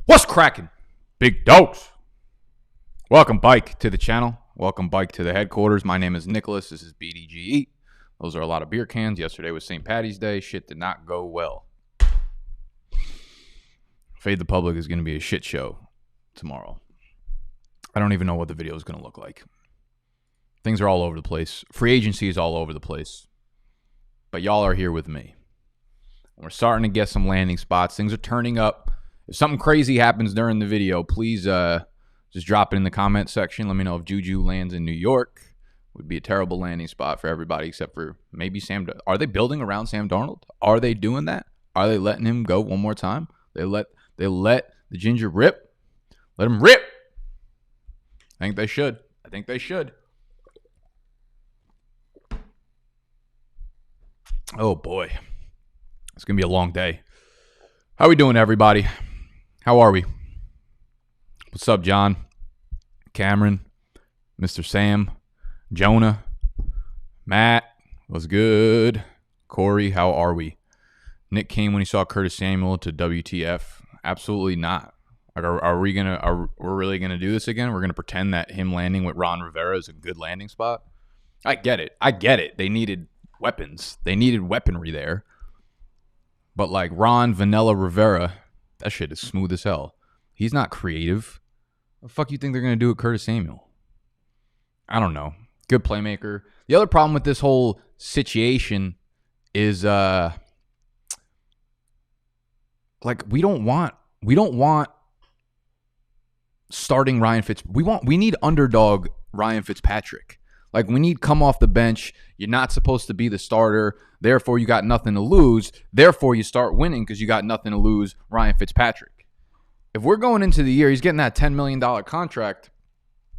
What's cracking, big dogs? Welcome, Bike, to the channel. Welcome, Bike, to the headquarters. My name is Nicholas. This is BDGE. Those are a lot of beer cans. Yesterday was St. Patty's Day. Shit did not go well. Fade the Public is going to be a shit show tomorrow. I don't even know what the video is going to look like. Things are all over the place. Free agency is all over the place. But y'all are here with me. We're starting to get some landing spots. Things are turning up. If something crazy happens during the video, please just drop it in the comment section. Let me know if Juju lands in New York. Would be a terrible landing spot for everybody except for maybe Sam. Are they building around Sam Darnold? Are they doing that? Are they letting him go one more time? They let the ginger rip. Let him rip. I think they should. Oh boy, it's gonna be a long day. How we doing, everybody? How are we? What's up, John? Cameron, Mr. Sam, Jonah, Matt, what's good? Corey, how are we? Nick came when he saw Curtis Samuel to WTF. Absolutely not. Like, are we really gonna do this again? We're gonna pretend that him landing with Ron Rivera is a good landing spot? I get it. They needed weapons. They needed weaponry there. But like Ron Vanilla Rivera, that shit is smooth as hell. He's not creative. What the fuck you think they're gonna do with Curtis Samuel? I don't know. Good playmaker. The other problem with this whole situation is like we don't want starting Ryan we need underdog Ryan Fitzpatrick. Like, we need come off the bench. You're not supposed to be the starter. Therefore, you got nothing to lose. Therefore, you start winning because you got nothing to lose, Ryan Fitzpatrick. If we're going into the year, he's getting that $10 million contract.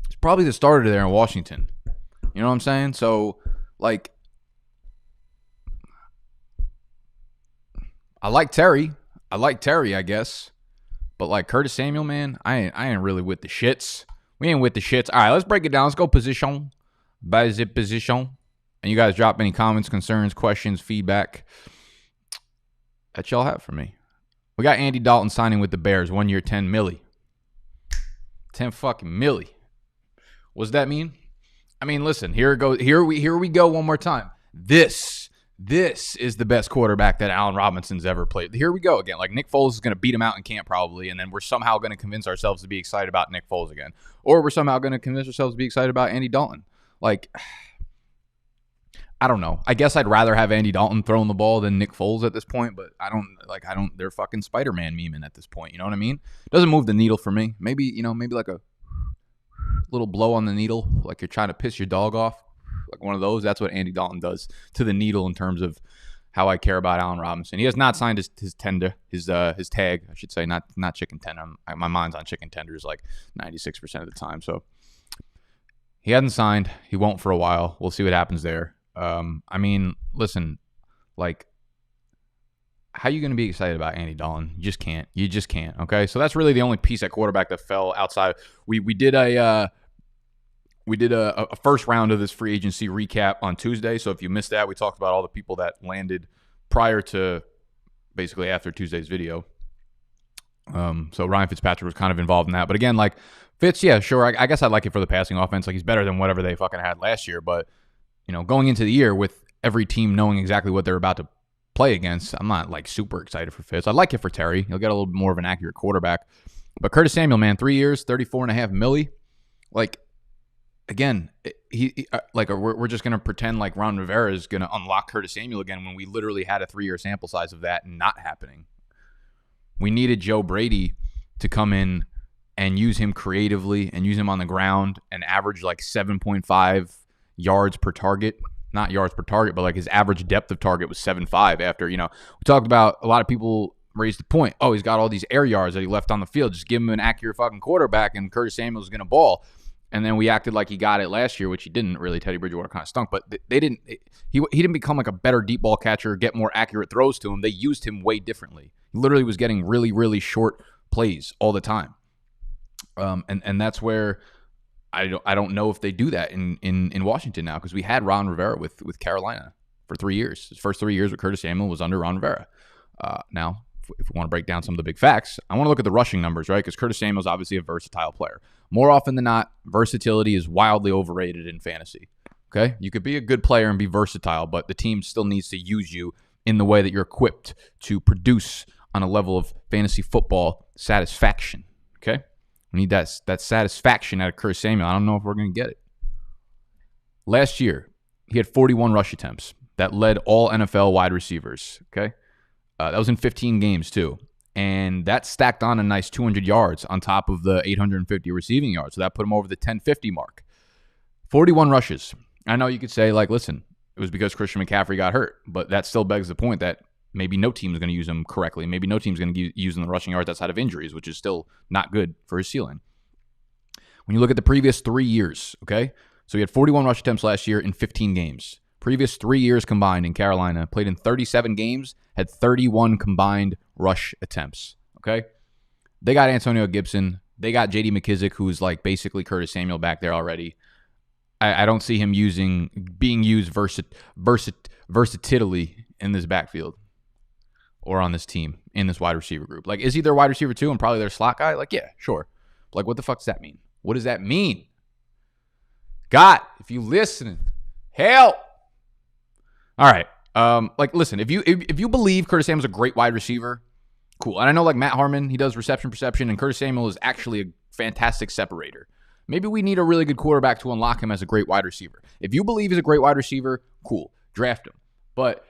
He's probably the starter there in Washington. You know what I'm saying? So, like, I like Terry, I guess. But, like, Curtis Samuel, man, I ain't really with the shits. We ain't with the shits. All right, let's break it down. Let's go position by zip position. And you guys drop any comments, concerns, questions, feedback that y'all have for me. We got Andy Dalton signing with the Bears, 1 year, 10 milli. 10 fucking milli. What's that mean? I mean, listen, here we go one more time. This is the best quarterback that Allen Robinson's ever played. Here we go again. Like, Nick Foles is going to beat him out in camp probably, and then we're somehow going to convince ourselves to be excited about Nick Foles again. Or we're somehow going to convince ourselves to be excited about Andy Dalton. Like, I don't know. I guess I'd rather have Andy Dalton throwing the ball than Nick Foles at this point, but they're fucking Spider-Man memeing at this point. You know what I mean? Doesn't move the needle for me. Maybe like a little blow on the needle, like you're trying to piss your dog off. Like one of those. That's what Andy Dalton does to the needle in terms of how I care about Allen Robinson. He has not signed his tag, I should say, not chicken tender. My mind's on chicken tenders like 96% of the time. So he hasn't signed. He won't for a while. We'll see what happens there. I mean, listen, like, how are you going to be excited about Andy Dalton? You just can't. Okay, so that's really the only piece at quarterback that fell outside. We did a first round of this free agency recap on Tuesday. So if you missed that, we talked about all the people that landed prior to basically after Tuesday's video. So Ryan Fitzpatrick was kind of involved in that. But again, like, Fitz, yeah, sure. I guess I'd like it for the passing offense. Like, he's better than whatever they fucking had last year. But, you know, going into the year with every team knowing exactly what they're about to play against, I'm not, like, super excited for Fitz. I'd like it for Terry. He'll get a little bit more of an accurate quarterback. But Curtis Samuel, man, 3 years, $34.5 million. Like, again, we're just going to pretend like Ron Rivera is going to unlock Curtis Samuel again when we literally had a 3-year sample size of that not happening. We needed Joe Brady to come in and use him creatively and use him on the ground and average like 7.5 yards per target. Not yards per target, but like his average depth of target was 7.5 after, you know, we talked about, a lot of people raised the point, oh, he's got all these air yards that he left on the field. Just give him an accurate fucking quarterback and Curtis Samuel's going to ball. And then we acted like he got it last year, which he didn't really. Teddy Bridgewater kind of stunk, but they didn't. He didn't become like a better deep ball catcher, get more accurate throws to him. They used him way differently. He literally was getting really, really short plays all the time. And that's where I don't know if they do that in Washington now, because we had Ron Rivera with Carolina for 3 years. His first 3 years with Curtis Samuel was under Ron Rivera. Now if we want to break down some of the big facts, I want to look at the rushing numbers, right? Because Curtis Samuel's obviously a versatile player. More often than not, versatility is wildly overrated in fantasy. Okay? You could be a good player and be versatile, but the team still needs to use you in the way that you're equipped to produce on a level of fantasy football satisfaction. Okay? We need that satisfaction out of Curtis Samuel. I don't know if we're going to get it. Last year, he had 41 rush attempts. That led all NFL wide receivers. Okay? That was in 15 games, too. And that stacked on a nice 200 yards on top of the 850 receiving yards. So that put him over the 1050 mark. 41 rushes. I know you could say, like, listen, it was because Christian McCaffrey got hurt. But that still begs the point that maybe no team is going to use him correctly. Maybe no team is going to use him in the rushing yards outside of injuries, which is still not good for his ceiling. When you look at the previous 3 years, okay? So he had 41 rush attempts last year in 15 games. Previous 3 years combined in Carolina, played in 37 games, had 31 combined rush attempts, okay? They got Antonio Gibson. They got J.D. McKissick, who's like basically Curtis Samuel back there already. I don't see him being used versatilely in this backfield or on this team, in this wide receiver group. Like, is he their wide receiver too and probably their slot guy? Like, yeah, sure. Like, what the fuck does that mean? What does that mean? God, if you listening, help. All right. Like, listen, if you believe Curtis Samuel's a great wide receiver, cool. And I know, like, Matt Harmon, he does reception perception, and Curtis Samuel is actually a fantastic separator. Maybe we need a really good quarterback to unlock him as a great wide receiver. If you believe he's a great wide receiver, cool. Draft him. But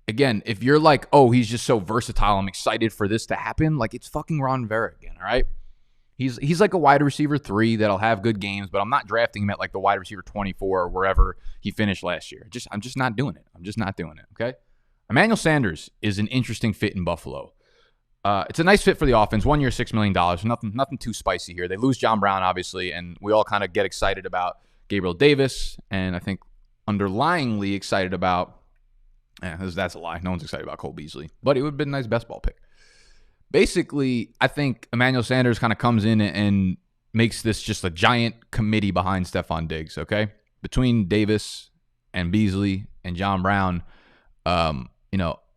again, if you're like, oh, he's just so versatile, I'm excited for this to happen, like, it's fucking Ron Rivera again, all right? He's like a wide receiver 3 that'll have good games, but I'm not drafting him at like the wide receiver 24 or wherever he finished last year. I'm just not doing it. I'm just not doing it, okay? Emmanuel Sanders is an interesting fit in Buffalo. It's a nice fit for the offense. 1 year, $6 million. Nothing too spicy here. They lose John Brown, obviously, and we all kind of get excited about Gabriel Davis, and I think underlyingly excited about, that's a lie. No one's excited about Cole Beasley, but it would have been a nice best ball pick. Basically, I think Emmanuel Sanders kind of comes in and makes this just a giant committee behind Stephon Diggs, okay? Between Davis and Beasley and John Brown,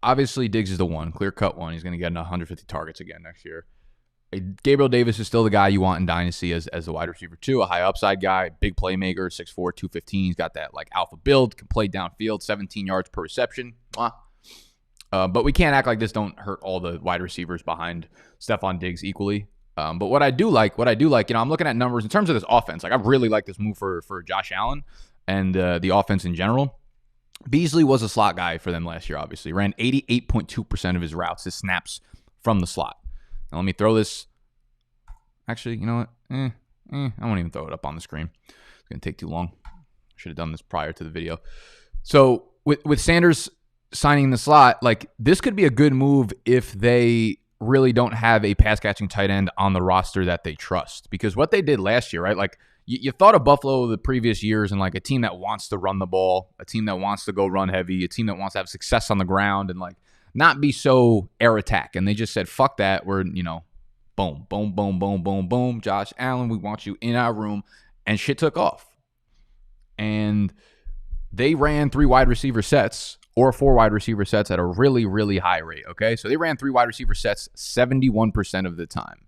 obviously Diggs is the one, clear-cut one. He's going to get 150 targets again next year. Gabriel Davis is still the guy you want in Dynasty as the wide receiver, too. A high upside guy, big playmaker, 6'4", 215. He's got that, like, alpha build, can play downfield, 17 yards per reception. But we can't act like this don't hurt all the wide receivers behind Stephon Diggs equally. But what I do like, I'm looking at numbers in terms of this offense. Like, I really like this move for Josh Allen and the offense in general. Beasley was a slot guy for them last year, obviously. Ran 88.2% of his routes, his snaps from the slot. Now, let me throw this. Actually, you know what? I won't even throw it up on the screen. It's going to take too long. Should have done this prior to the video. So, with Sanders signing the slot, like, this could be a good move if they really don't have a pass-catching tight end on the roster that they trust. Because what they did last year, right? Like, you thought of Buffalo the previous years and, like, a team that wants to run the ball, a team that wants to go run heavy, a team that wants to have success on the ground and, like, not be so air attack. And they just said, fuck that. We're, boom, boom, boom, boom, boom, boom. Josh Allen, we want you in our room. And shit took off. And they ran 3 wide receiver sets or 4 wide receiver sets at a really, really high rate, okay? So they ran 3 wide receiver sets 71% of the time.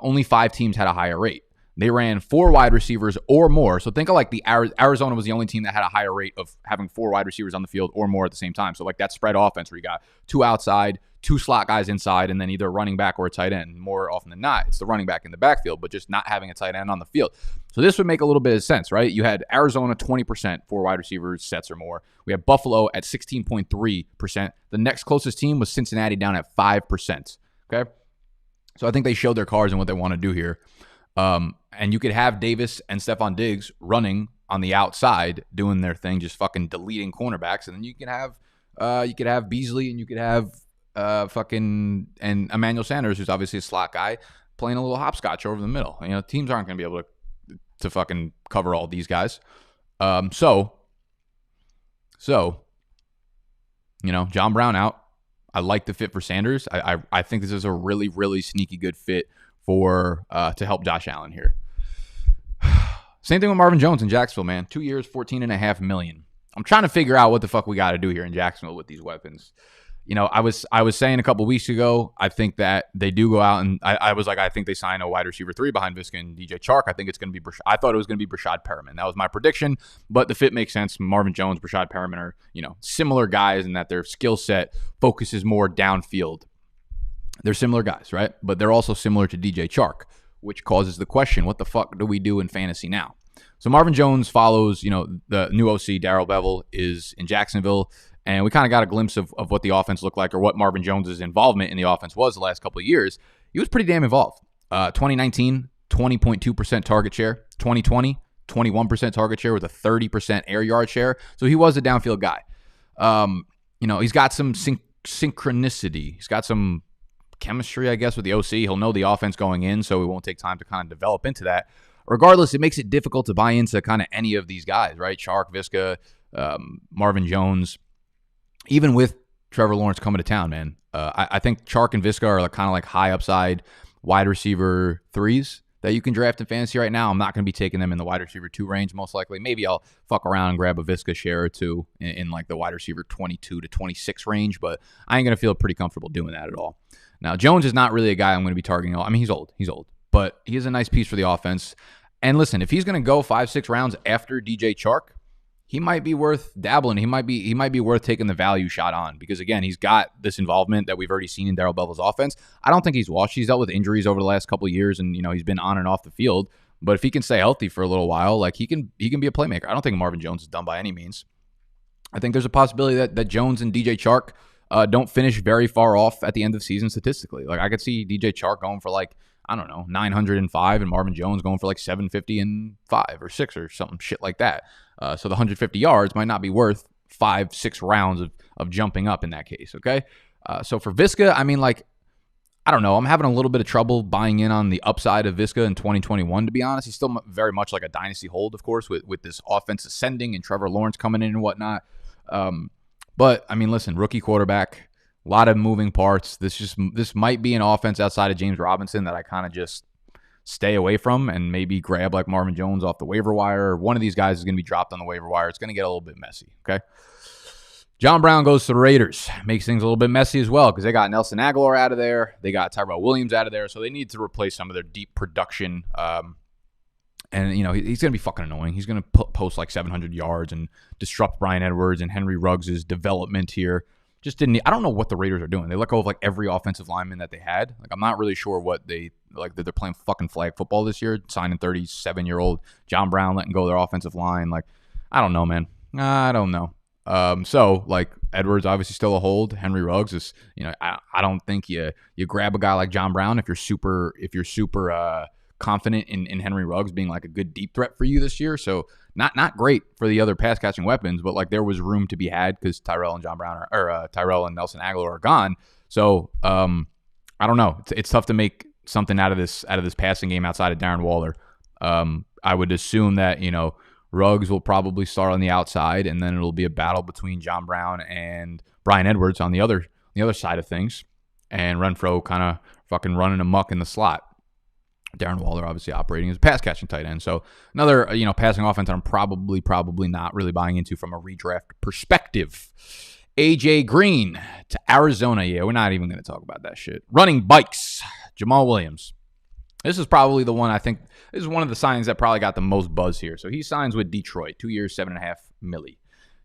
Only 5 teams had a higher rate. They ran 4 wide receivers or more. So think of like the Arizona was the only team that had a higher rate of having 4 wide receivers on the field or more at the same time. So like that spread offense where you got 2 outside, 2 slot guys inside, and then either a running back or a tight end. More often than not, it's the running back in the backfield, but just not having a tight end on the field. So this would make a little bit of sense, right? You had Arizona 20%, 4 wide receivers sets or more. We have Buffalo at 16.3%. The next closest team was Cincinnati down at 5%. Okay? So I think they showed their cards and what they want to do here. And you could have Davis and Stephon Diggs running on the outside, doing their thing, just fucking deleting cornerbacks, and then you could have Beasley and you could have and Emmanuel Sanders, who's obviously a slot guy, playing a little hopscotch over the middle. Teams aren't going to be able to fucking cover all these guys. So John Brown out. I like the fit for Sanders. I think this is a really, really sneaky good fit to help Josh Allen here. Same thing with Marvin Jones in Jacksonville, man. 2 years, $14.5 million. I'm trying to figure out what the fuck we got to do here in Jacksonville with these weapons. I was saying a couple weeks ago, I think that they do go out and I was like, I think they sign a wide receiver 3 behind Visca and DJ Chark. I think it's going to be, I thought it was going to be Brashad Perriman. That was my prediction, but the fit makes sense. Marvin Jones, Brashad Perriman are, similar guys in that their skill set focuses more downfield. They're similar guys, right? But they're also similar to DJ Chark, which causes the question, what the fuck do we do in fantasy now? So Marvin Jones follows, the new OC, Darrell Bevell, is in Jacksonville. And we kind of got a glimpse of what the offense looked like or what Marvin Jones' involvement in the offense was the last couple of years. He was pretty damn involved. 2019, 20.2% target share. 2020, 21% target share with a 30% air yard share. So he was a downfield guy. He's got some synchronicity. He's got some chemistry, I guess, with the OC. He'll know the offense going in, so it won't take time to kind of develop into that. Regardless, it makes it difficult to buy into kind of any of these guys, right? Chark, Visca, Marvin Jones. Even with Trevor Lawrence coming to town, man, I think Chark and Visca are kind of like high upside wide receiver 3s that you can draft in fantasy right now. I'm not going to be taking them in the wide receiver 2 range, most likely. Maybe I'll fuck around and grab a Visca share or two in like the wide receiver 22 to 26 range, but I ain't going to feel pretty comfortable doing that at all. Now, Jones is not really a guy I'm going to be targeting. I mean, he's old, but he is a nice piece for the offense. And listen, if he's going to go 5-6 rounds after DJ Chark, he might be worth dabbling. He might be worth taking the value shot on because, again, he's got this involvement that we've already seen in Darrell Bevell's offense. I don't think he's washed. He's dealt with injuries over the last couple of years, and he's been on and off the field. But if he can stay healthy for a little while, like he can be a playmaker. I don't think Marvin Jones is done by any means. I think there's a possibility that Jones and DJ Chark don't finish very far off at the end of the season statistically. Like I could see DJ Chark going for 905 and Marvin Jones going for 750 or 6 or something shit like that. So the 150 yards might not be worth 5-6 rounds of jumping up in that case, okay? So for Visca, I mean, I don't know. I'm having a little bit of trouble buying in on the upside of Visca in 2021, to be honest. He's still very much like a dynasty hold, of course, with this offense ascending and Trevor Lawrence coming in and whatnot. But, I mean, listen, rookie quarterback, a lot of moving parts. This might be an offense outside of James Robinson that I kind of just stay away from and maybe grab like Marvin Jones off the waiver wire. Or one of these guys is going to be dropped on the waiver wire. It's going to get a little bit messy, okay? John Brown goes to the Raiders. Makes things a little bit messy as well because they got Nelson Aguilar out of there. They got Tyrell Williams out of there. So they need to replace some of their deep production. And, he's going to be fucking annoying. He's going to post 700 yards and disrupt Bryan Edwards and Henry Ruggs' development here. I don't know what the Raiders are doing. They let go of every offensive lineman that they had. I'm not really sure what that they're playing fucking flag football this year, signing 37-year-old John Brown, letting go of their offensive line. I don't know, man. I don't know. So Edwards obviously still a hold. Henry Ruggs is, I don't think you grab a guy like John Brown if you're super confident in Henry Ruggs being a good deep threat for you this year. So not great for the other pass catching weapons, but there was room to be had because Tyrell and John Brown Tyrell and Nelson Aguilar are gone. So I don't know. It's tough to make something out of this passing game outside of Darren Waller. I would assume that Ruggs will probably start on the outside, and then it'll be a battle between John Brown and Bryan Edwards on the other side of things, and Renfro kind of fucking running amok in the slot. Darren Waller obviously operating as a pass-catching tight end. So another, passing offense I'm probably not really buying into from a redraft perspective. A.J. Green to Arizona. Yeah, we're not even going to talk about that shit. Running bikes. Jamal Williams. This is probably the one I think, this is one of the signings that probably got the most buzz here. So he signs with Detroit, 2 years, $7.5 million.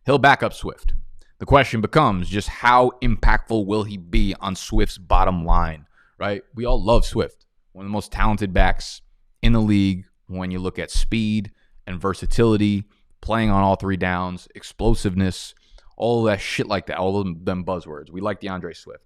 He'll back up Swift. The question becomes just how impactful will he be on Swift's bottom line, right? We all love Swift. One of the most talented backs in the league when you look at speed and versatility, playing on all 3 downs, explosiveness, all that shit like that, all of them buzzwords. We like DeAndre Swift.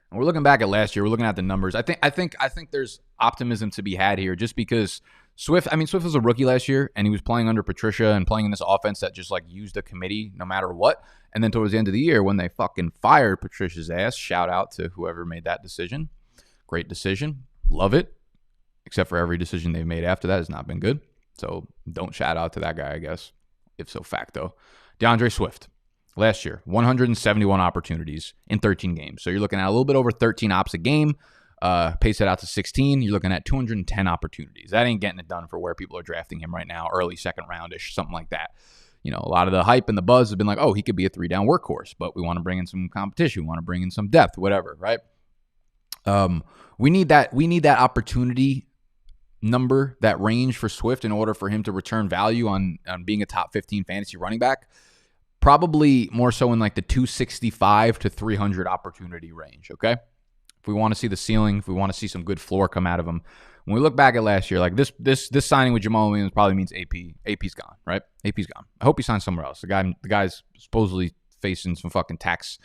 And we're looking back at last year. We're looking at the numbers. I think there's optimism to be had here just because Swift was a rookie last year, and he was playing under Patricia and playing in this offense that just used a committee no matter what. And then towards the end of the year when they fucking fired Patricia's ass, shout out to whoever made that decision. Great decision. Love it. Except for every decision they've made after that has not been good. So don't shout out to that guy, I guess. If so facto. DeAndre Swift. Last year, 171 opportunities in 13 games. So you're looking at a little bit over 13 ops a game. Pace it out to 16. You're looking at 210 opportunities. That ain't getting it done for where people are drafting him right now. Early second roundish, something like that. a lot of the hype and the buzz has been like, oh, he could be a 3-down workhorse, but we want to bring in some competition. We want to bring in some depth, whatever, right? We need that opportunity number, that range for Swift in order for him to return value on being a top 15 fantasy running back. Probably more so in like the 265 to 300 opportunity range, okay? If we want to see the ceiling, if we want to see some good floor come out of him. When we look back at last year, like this signing with Jamal Williams probably means AP's gone, right? AP's gone. I hope he signs somewhere else. The guy's supposedly facing some tax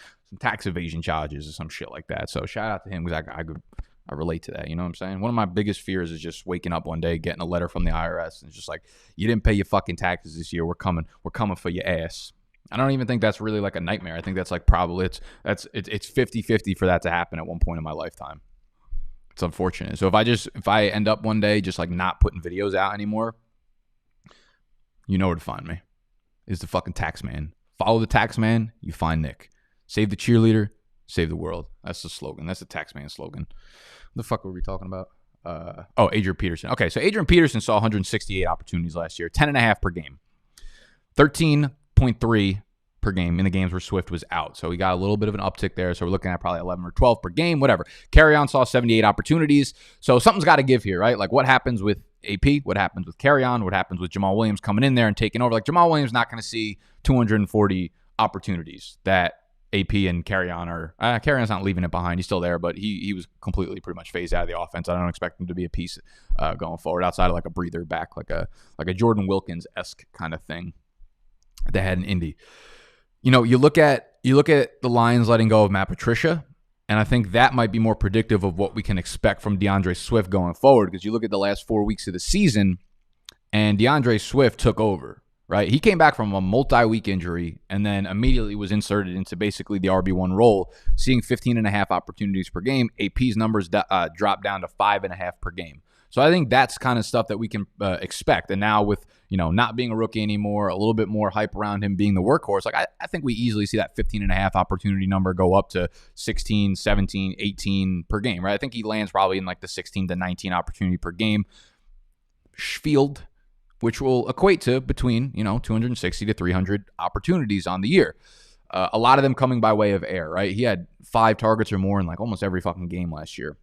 evasion charges or some shit like that. So shout out to him because I relate to that. You know what I'm saying? One of my biggest fears is just waking up one day, getting a letter from the IRS, and it's just like, you didn't pay your fucking taxes this year. We're coming for your ass. I don't even think that's really like a nightmare. I think that's like probably it's 50-50 for that to happen at one point in my lifetime. It's unfortunate. So if I end up one day just like not putting videos out anymore, you know where to find me. It's the fucking tax man. Follow the tax man, you find Nick. Save the cheerleader, save the world. That's the slogan. That's the tax man slogan. What the fuck were we talking about? Adrian Peterson. Okay, so Adrian Peterson saw 168 opportunities last year, 10.5 per game. 13.3 per game in the games where Swift was out. So we got a little bit of an uptick there. So we're looking at probably 11 or 12 per game, whatever. Carry-on saw 78 opportunities. So something's got to give here, right? Like what happens with AP? What happens with Carry-on? What happens with Jamal Williams coming in there and taking over? Like Jamal Williams not going to see 240 opportunities that AP and Carry-on are. Carry-on's not leaving it behind. He's still there, but he was completely pretty much phased out of the offense. I don't expect him to be a piece going forward outside of like a breather back, like a Jordan Wilkins-esque kind of thing they had in Indy. You look at the Lions letting go of Matt Patricia, and I think that might be more predictive of what we can expect from DeAndre Swift going forward, because you look at the last 4 weeks of the season, and DeAndre Swift took over, right? He came back from a multi-week injury and then immediately was inserted into basically the RB1 role, seeing 15.5 opportunities per game. AP's numbers dropped down to 5.5 per game. So I think that's kind of stuff that we can expect. And now with, not being a rookie anymore, a little bit more hype around him being the workhorse, like I think we easily see that 15.5 opportunity number go up to 16, 17, 18 per game, right? I think he lands probably in like the 16 to 19 opportunity per game field, which will equate to between, 260 to 300 opportunities on the year. A lot of them coming by way of air, right? He had 5 targets or more in like almost every fucking game last year.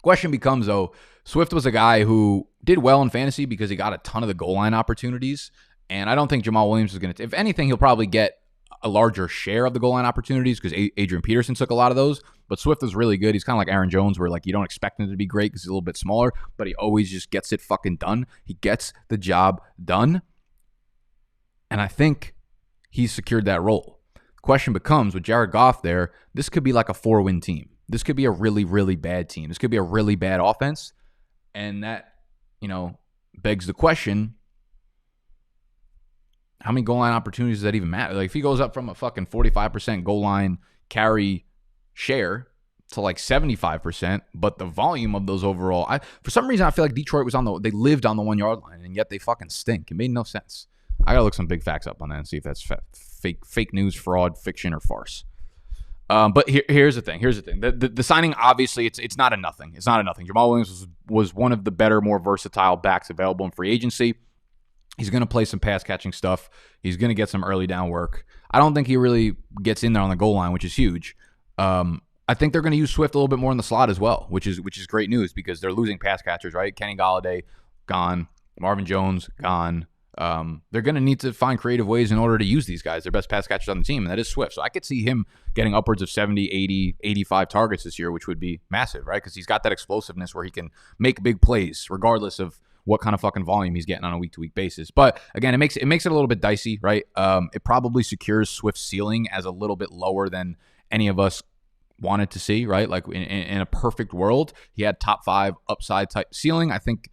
Question becomes, though, Swift was a guy who did well in fantasy because he got a ton of the goal line opportunities, and I don't think Jamal Williams is going to, if anything, he'll probably get a larger share of the goal line opportunities because Adrian Peterson took a lot of those, but Swift is really good. He's kind of like Aaron Jones, where like you don't expect him to be great because he's a little bit smaller, but he always just gets it fucking done. He gets the job done, and I think he's secured that role. The question becomes, with Jared Goff there, this could be like a 4-win team. This could be a really, really bad team. This could be a really bad offense. And that, begs the question, how many goal line opportunities does that even matter? Like, if he goes up from a fucking 45% goal line carry share to like 75%, but the volume of those overall, for some reason, I feel like Detroit was they lived on the 1 yard line, and yet they fucking stink. It made no sense. I got to look some big facts up on that and see if that's fake news, fraud, fiction, or farce. But here's the thing. The signing, obviously, it's not a nothing. It's not a nothing. Jamal Williams was one of the better, more versatile backs available in free agency. He's going to play some pass-catching stuff. He's going to get some early down work. I don't think he really gets in there on the goal line, which is huge. I think they're going to use Swift a little bit more in the slot as well, which is great news because they're losing pass catchers, right? Kenny Golladay, gone. Marvin Jones, gone. They're going to need to find creative ways in order to use these guys, their best pass catchers on the team, and that is Swift. So I could see him getting upwards of 70, 80, 85 targets this year, which would be massive, right? Because he's got that explosiveness where he can make big plays regardless of what kind of fucking volume he's getting on a week-to-week basis. But again, it makes it a little bit dicey, right? It probably secures Swift's ceiling as a little bit lower than any of us wanted to see, right? Like in a perfect world, he had top 5 upside type ceiling. I think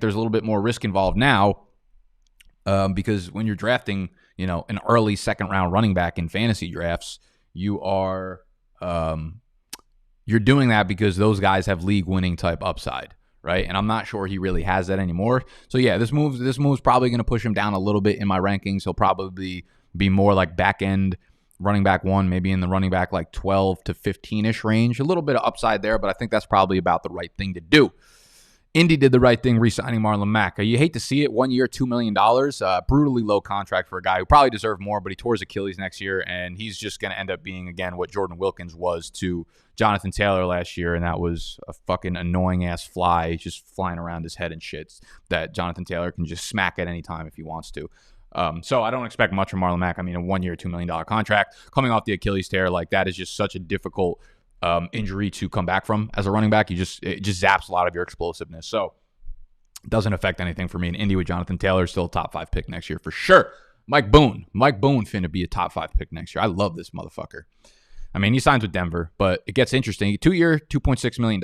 there's a little bit more risk involved now. Because when you're drafting, an early second-round running back in fantasy drafts, you're doing that because those guys have league-winning type upside, right? And I'm not sure he really has that anymore. So yeah, this move's probably going to push him down a little bit in my rankings. He'll probably be more like back-end running back 1, maybe in the running back like 12 to 15-ish range. A little bit of upside there, but I think that's probably about the right thing to do. Indy did the right thing re-signing Marlon Mack. You hate to see it. 1 year, $2 million. Brutally low contract for a guy who probably deserved more, but he tore his Achilles next year, and he's just going to end up being, again, what Jordan Wilkins was to Jonathan Taylor last year, and that was a fucking annoying-ass fly just flying around his head and shit that Jonathan Taylor can just smack at any time if he wants to. So I don't expect much from Marlon Mack. I mean, a 1 year, $2 million contract coming off the Achilles tear, like that is just such a difficult injury to come back from as a running back. It just zaps a lot of your explosiveness. So it doesn't affect anything for me. In Indy with Jonathan Taylor, still a top 5 pick next year for sure. Mike Boone finna be a top 5 pick next year. I love this motherfucker. I mean, he signs with Denver, but it gets interesting. 2 year, $2.6 million.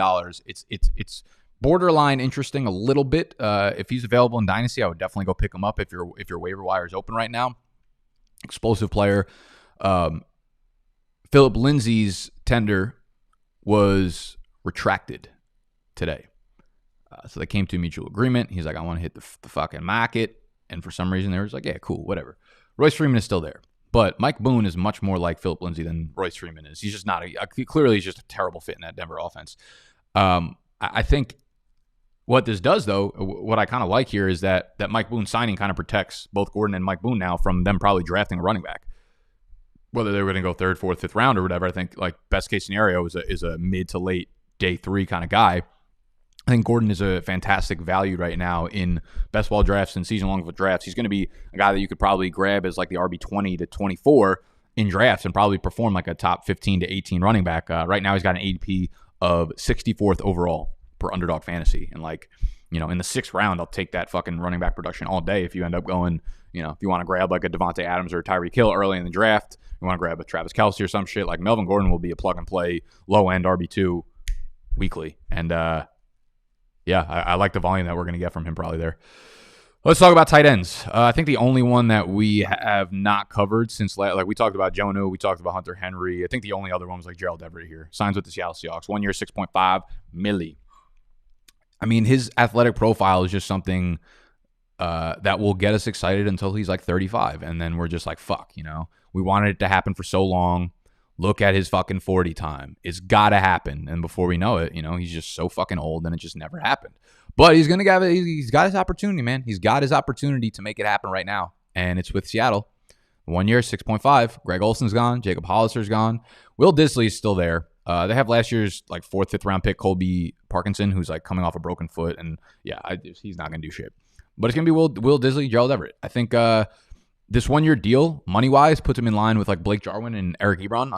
It's borderline interesting a little bit. If he's available in Dynasty, I would definitely go pick him up if your waiver wire is open right now. Explosive player. Philip Lindsay's tender was retracted today. So they came to a mutual agreement. He's like, I want to hit the fucking market. And for some reason, they were just like, yeah, cool, whatever. Royce Freeman is still there. But Mike Boone is much more like Philip Lindsay than Royce Freeman is. He's just not clearly he's just a terrible fit in that Denver offense. I think what this does, though, what I kind of like here is that Mike Boone signing kind of protects both Gordon and Mike Boone now from them probably drafting a running back. Whether they were going to go 3rd, 4th, 5th round or whatever, I think like best case scenario is a mid to late day 3 kind of guy. I think Gordon is a fantastic value right now in best ball drafts and season long drafts. He's going to be a guy that you could probably grab as like the RB 20 to 24 in drafts and probably perform like a top 15 to 18 running back. Right now he's got an ADP of 64th overall per Underdog Fantasy. And like, you know, in the 6th round, I'll take that fucking running back production all day if you end up going, you know, if you want to grab like a Devontae Adams or Tyreek Hill early in the draft, you want to grab a Travis Kelce or some shit, like Melvin Gordon will be a plug-and-play, low-end RB2 weekly. And, yeah, I like the volume that we're going to get from him probably there. Let's talk about tight ends. I think the only one that we have not covered since, like we talked about Jonah, we talked about Hunter Henry. I think the only other one was like Gerald Everett here. Signs with the Seattle Seahawks. 1 year, $6.5 million. I mean, his athletic profile is just something that will get us excited until he's like 35. And then we're just like, fuck, you know. We wanted it to happen for so long. Look at his fucking 40 time. It's got to happen. And before we know it, you know, he's just so fucking old and it just never happened. But he's got his opportunity, man. He's got his opportunity to make it happen right now. And it's with Seattle. 1 year, 6.5. Greg Olson's gone. Jacob Hollister's gone. Will Dissly's still there. They have last year's like 4th, 5th round pick, Colby Parkinson, who's like coming off a broken foot. And yeah, he's not going to do shit. But it's going to be Will Dissly, Gerald Everett. I think this 1 year deal, money-wise, puts him in line with like Blake Jarwin and Eric Ebron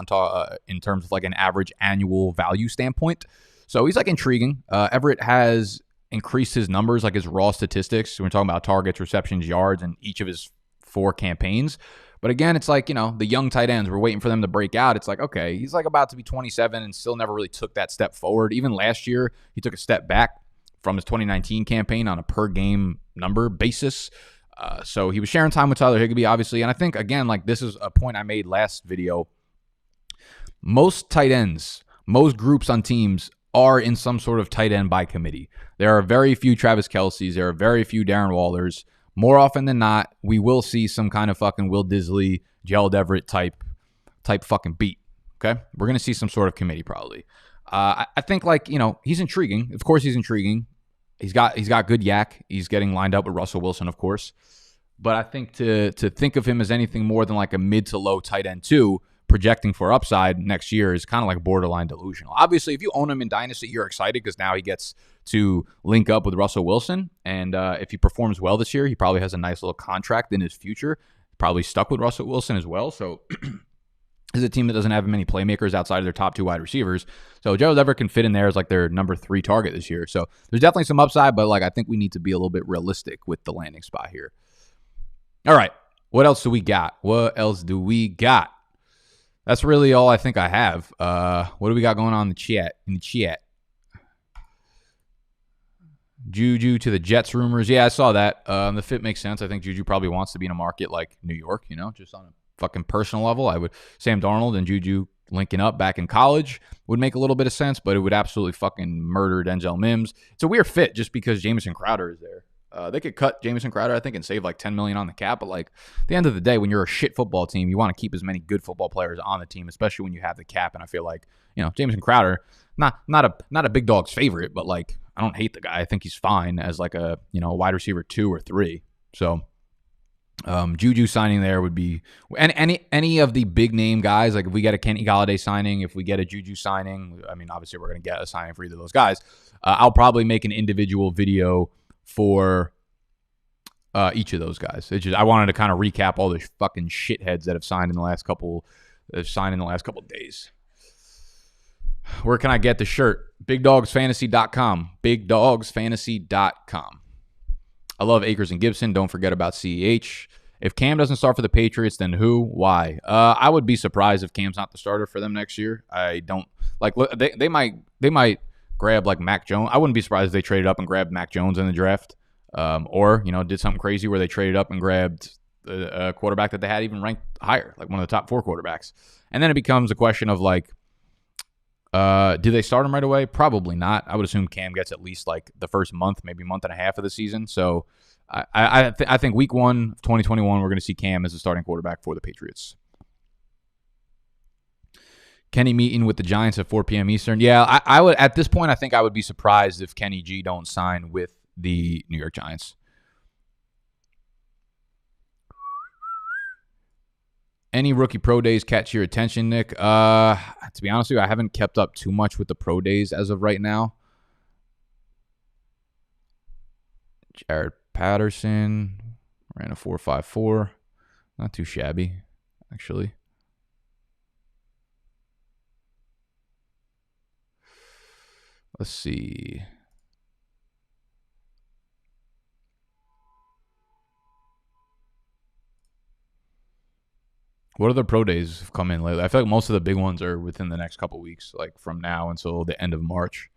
in terms of like an average annual value standpoint. So he's like intriguing. Everett has increased his numbers, like his raw statistics. We're talking about targets, receptions, yards, in each of his 4 campaigns. But again, it's like, you know, the young tight ends, we're waiting for them to break out. It's like, okay, he's like about to be 27 and still never really took that step forward. Even last year, he took a step back from his 2019 campaign on a per game number basis. So he was sharing time with Tyler Higbee, obviously. And I think, again, like this is a point I made last video. Most tight ends, most groups on teams are in some sort of tight end by committee. There are very few Travis Kelce's. There are very few Darren Wallers. More often than not, we will see some kind of fucking Will Dissly, Gerald Everett type fucking beat. Okay? We're going to see some sort of committee probably. I think, like, you know, he's intriguing. Of course he's intriguing. He's got good yak. He's getting lined up with Russell Wilson, of course. But I think to think of him as anything more than like a mid to low tight end 2, projecting for upside next year is kind of like borderline delusional. Obviously, if you own him in Dynasty, you're excited because now he gets to link up with Russell Wilson. And if he performs well this year, he probably has a nice little contract in his future. Probably stuck with Russell Wilson as well. So this is a team that doesn't have many playmakers outside of their top 2 wide receivers. So Gerald Everett can fit in there as like their number 3 target this year. So there's definitely some upside, but like I think we need to be a little bit realistic with the landing spot here. All right. What else do we got? That's really all I think I have. What do we got going on in the chat? Juju to the Jets rumors. Yeah, I saw that. The fit makes sense. I think Juju probably wants to be in a market like New York, you know, just on a fucking personal level. Sam Darnold and Juju linking up back in college would make a little bit of sense, but it would absolutely fucking murder Denzel Mims. It's a weird fit just because Jamison Crowder is there. They could cut Jamison Crowder, I think, and save like $10 million on the cap. But like at the end of the day, when you're a shit football team, you want to keep as many good football players on the team, especially when you have the cap. And I feel like, you know, Jamison Crowder, not a big dog's favorite, but like I don't hate the guy. I think he's fine as like a wide receiver 2 or 3. So Juju signing there would be, and any of the big name guys, like if we get a Kenny Golladay signing, if we get a Juju signing, I mean, obviously we're going to get a signing for either of those guys. I'll probably make an individual video for each of those guys. It's just, I wanted to kind of recap all the fucking shitheads that have signed in the last couple days. Where can I get the shirt? BigDogsFantasy.com. BigDogsFantasy.com. I love Akers and Gibson. Don't forget about CEH. If Cam doesn't start for the Patriots, then who? Why? I would be surprised if Cam's not the starter for them next year. I don't like. They might grab like Mac Jones. I wouldn't be surprised if they traded up and grabbed Mac Jones in the draft, or did something crazy where they traded up and grabbed a quarterback that they had even ranked higher, like one of the top 4 quarterbacks. And then it becomes a question of like, do they start him right away? Probably not. I would assume Cam gets at least like the first month, maybe month and a half of the season. So I think week 1 of 2021, we're going to see Cam as the starting quarterback for the Patriots. Kenny meeting with the Giants at 4 p.m. Eastern. Yeah, I would at this point. I think I would be surprised if Kenny G don't sign with the New York Giants. Any rookie pro days catch your attention, Nick? To be honest with you, I haven't kept up too much with the pro days as of right now. Jared Patterson ran a 4.54. Not too shabby, actually. Let's see. What other pro days have come in lately? I feel like most of the big ones are within the next couple weeks, like from now until the end of March.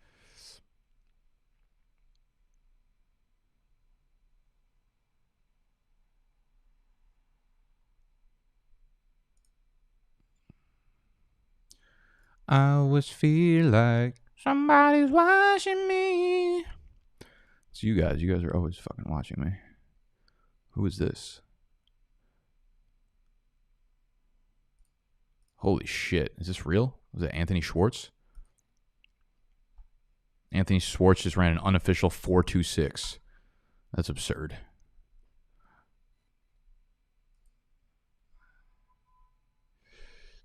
I always feel like somebody's watching me. It's you guys. You guys are always fucking watching me. Who is this? Holy shit. Is this real? Was it Anthony Schwartz? Anthony Schwartz just ran an unofficial 4.26. That's absurd.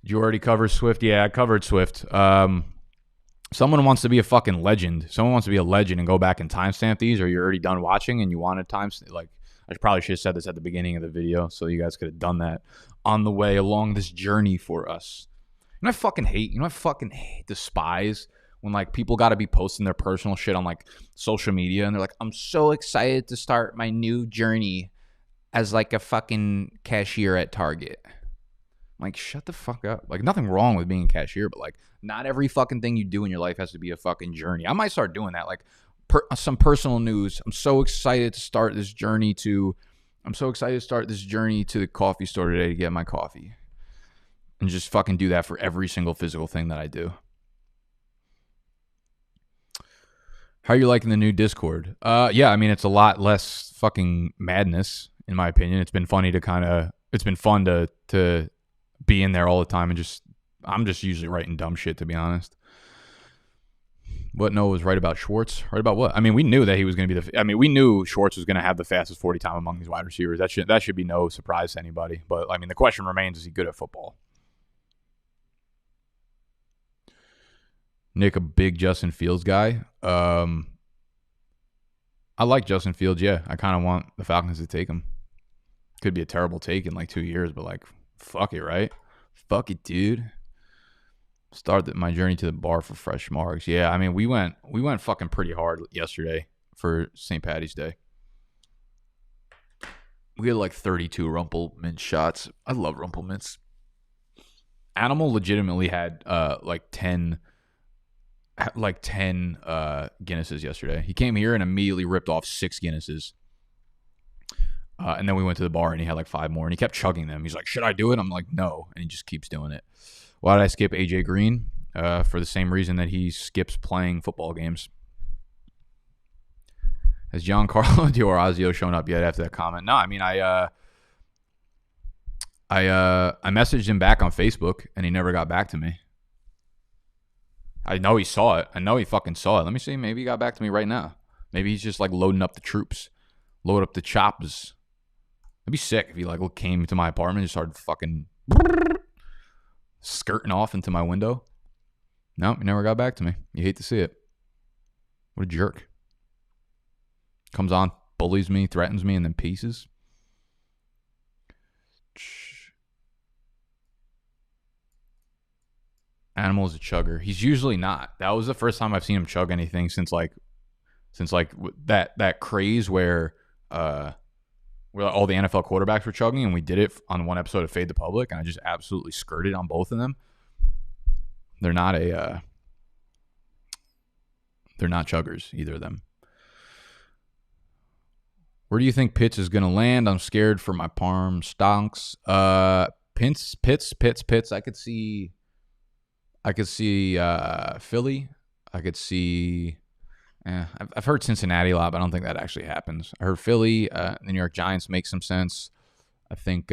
Did you already cover Swift? Yeah, I covered Swift. Someone wants to be a fucking legend. Someone wants to be a legend and go back and timestamp these, or you're already done watching and you want to timestamp. Like, I probably should have said this at the beginning of the video so you guys could have done that on the way along this journey for us. I fucking hate, despise when like people got to be posting their personal shit on like social media and they're like, I'm so excited to start my new journey as like a fucking cashier at Target. I'm like, shut the fuck up. Like, nothing wrong with being a cashier, but like, not every fucking thing you do in your life has to be a fucking journey. I might start doing that. Like, some personal news. I'm so excited to start this journey to the coffee store today to get my coffee. And just fucking do that for every single physical thing that I do. How are you liking the new Discord? Yeah, I mean, it's a lot less fucking madness, in my opinion. It's been fun to be in there all the time and I'm just usually writing dumb shit, to be honest. What Noah was right about Schwartz? Right about what? I mean, we knew that he was going to be we knew Schwartz was going to have the fastest 40 time among these wide receivers. That should be no surprise to anybody. But I mean, the question remains, is he good at football? Nick, a big Justin Fields guy. I like Justin Fields, yeah. I kind of want the Falcons to take him. Could be a terrible take in like 2 years, but like, fuck it, right? Fuck it, dude. Start my journey to the bar for fresh marks. Yeah, I mean, we went fucking pretty hard yesterday for St. Patty's Day. We had like 32 Rumple Mints shots. I love Rumple Mints. Animal legitimately had like 10 Guinnesses yesterday. He came here and immediately ripped off 6 Guinnesses. And then we went to the bar and he had like 5 more and he kept chugging them. He's like, should I do it? I'm like, no. And he just keeps doing it. Why did I skip AJ Green? For the same reason that he skips playing football games. Has Giancarlo D'Orazio shown up yet after that comment? No, I mean, I messaged him back on Facebook and he never got back to me. I know he saw it. I know he fucking saw it. Let me see. Maybe he got back to me right now. Maybe he's just like loading up the troops, load up the choppers. It'd be sick if he like came to my apartment and started fucking skirting off into my window. No, he never got back to me. You hate to see it. What a jerk. Comes on, bullies me, threatens me, and then pieces. Animal is a chugger. He's usually not. That was the first time I've seen him chug anything since that craze where all the NFL quarterbacks were chugging, and we did it on one episode of Fade the Public, and I just absolutely skirted on both of them. They're not chuggers, either of them. Where do you think Pitts is going to land? I'm scared for my Parm stonks. Pitts. I could see Philly. I could see. I've heard Cincinnati a lot, but I don't think that actually happens. I heard Philly. The New York Giants make some sense. I think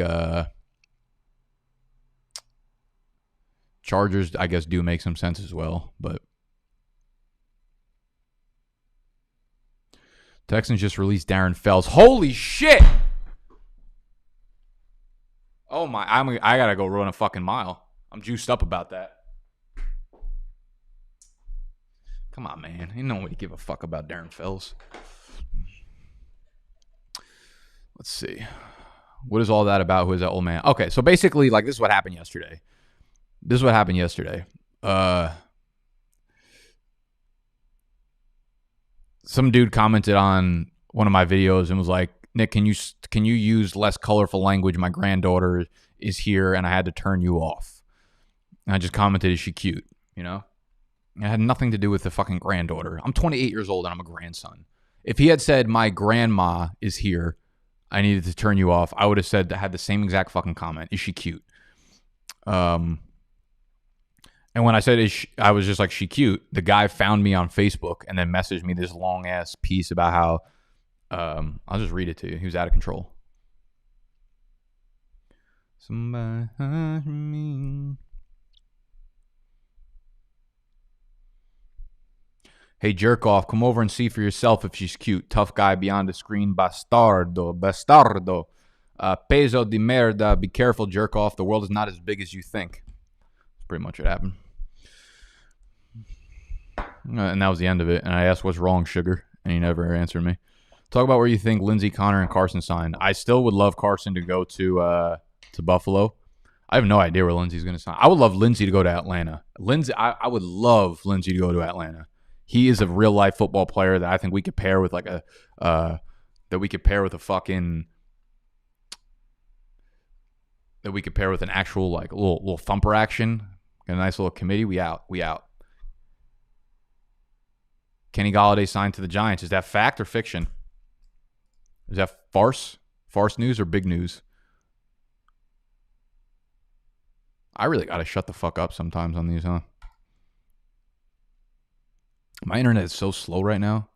Chargers, I guess, do make some sense as well. But Texans just released Darren Fells. Holy shit! Oh my! I gotta go run a fucking mile. I'm juiced up about that. Come on, man. Ain't nobody give a fuck about Darren Fells. Let's see. What is all that about? Who is that old man? Okay, so basically, like, this is what happened yesterday. Some dude commented on one of my videos and was like, Nick, can you use less colorful language? My granddaughter is here, and I had to turn you off. And I just commented, is she cute? You know? It had nothing to do with the fucking granddaughter. I'm 28 years old and I'm a grandson. If he had said, my grandma is here, I needed to turn you off, I would have said, had the same exact fucking comment. Is she cute? And when I said, I was just like, she cute, the guy found me on Facebook and then messaged me this long ass piece about how, I'll just read it to you. He was out of control. Somebody hush me. Hey, jerk off, come over and see for yourself if she's cute. Tough guy beyond the screen, bastardo. Peso di merda. Be careful, jerk off. The world is not as big as you think. That's pretty much what happened. And that was the end of it. And I asked, what's wrong, sugar? And he never answered me. Talk about where you think Lindsay, Connor, and Carson signed. I still would love Carson to go to Buffalo. I have no idea where Lindsay's going to sign. I would love Lindsay to go to Atlanta. I would love Lindsay to go to Atlanta. He is a real life football player that I think we could pair with an actual like little thumper action. Get a nice little committee. We out. Kenny Golladay signed to the Giants. Is that fact or fiction? Is that farce? Farce news or big news? I really got to shut the fuck up sometimes on these, huh? My internet is so slow right now.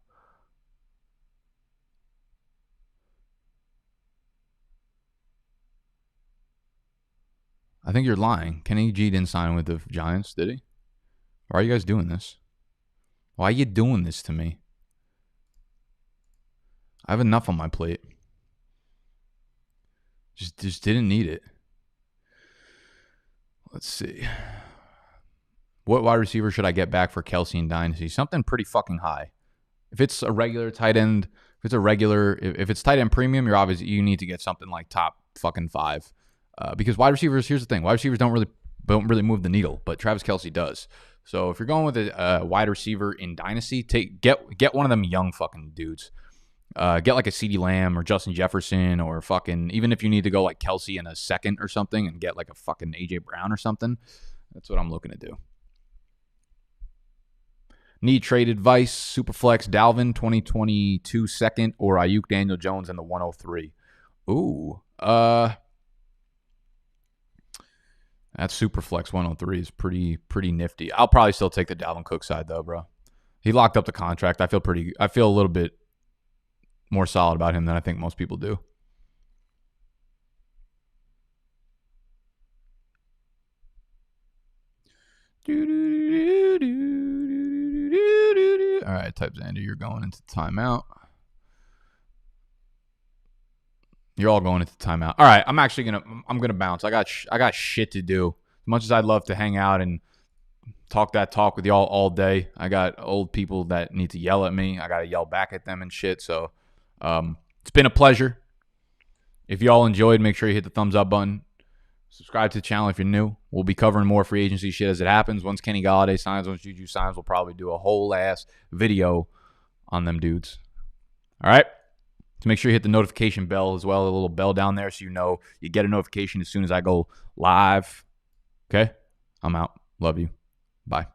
I think you're lying. Kenny G didn't sign with the Giants, did he? Why are you guys doing this? Why are you doing this to me? I have enough on my plate. Just didn't need it. Let's see. What wide receiver should I get back for Kelsey and Dynasty? Something pretty fucking high. If it's a regular tight end, if it's tight end premium, you need to get something like top fucking 5. Because wide receivers, here's the thing, wide receivers don't really move the needle, but Travis Kelce does. So if you're going with a wide receiver in Dynasty, get one of them young fucking dudes. Get like a CeeDee Lamb or Justin Jefferson, or fucking, even if you need to go like Kelce in a second or something and get like a fucking AJ Brown or something. That's what I'm looking to do. Need trade advice. Superflex Dalvin 2022 second, or Ayuk Daniel Jones in the 103. Ooh. That Superflex 103 is pretty nifty. I'll probably still take the Dalvin Cook side though, bro. He locked up the contract. I feel a little bit more solid about him than I think most people do. type Xander. You're going into timeout. You're all going into timeout. All right, I'm gonna bounce. I got shit to do. As much as I'd love to hang out and talk that talk with y'all all day, I got old people that need to yell at me. I gotta yell back at them and shit. So it's been a pleasure. If y'all enjoyed, make sure you hit the thumbs up button. Subscribe to the channel if you're new. We'll be covering more free agency shit as it happens. Once Kenny Golladay signs, once Juju signs, we'll probably do a whole ass video on them dudes. All right? So make sure you hit the notification bell as well, a little bell down there so you know you get a notification as soon as I go live. Okay? I'm out. Love you. Bye.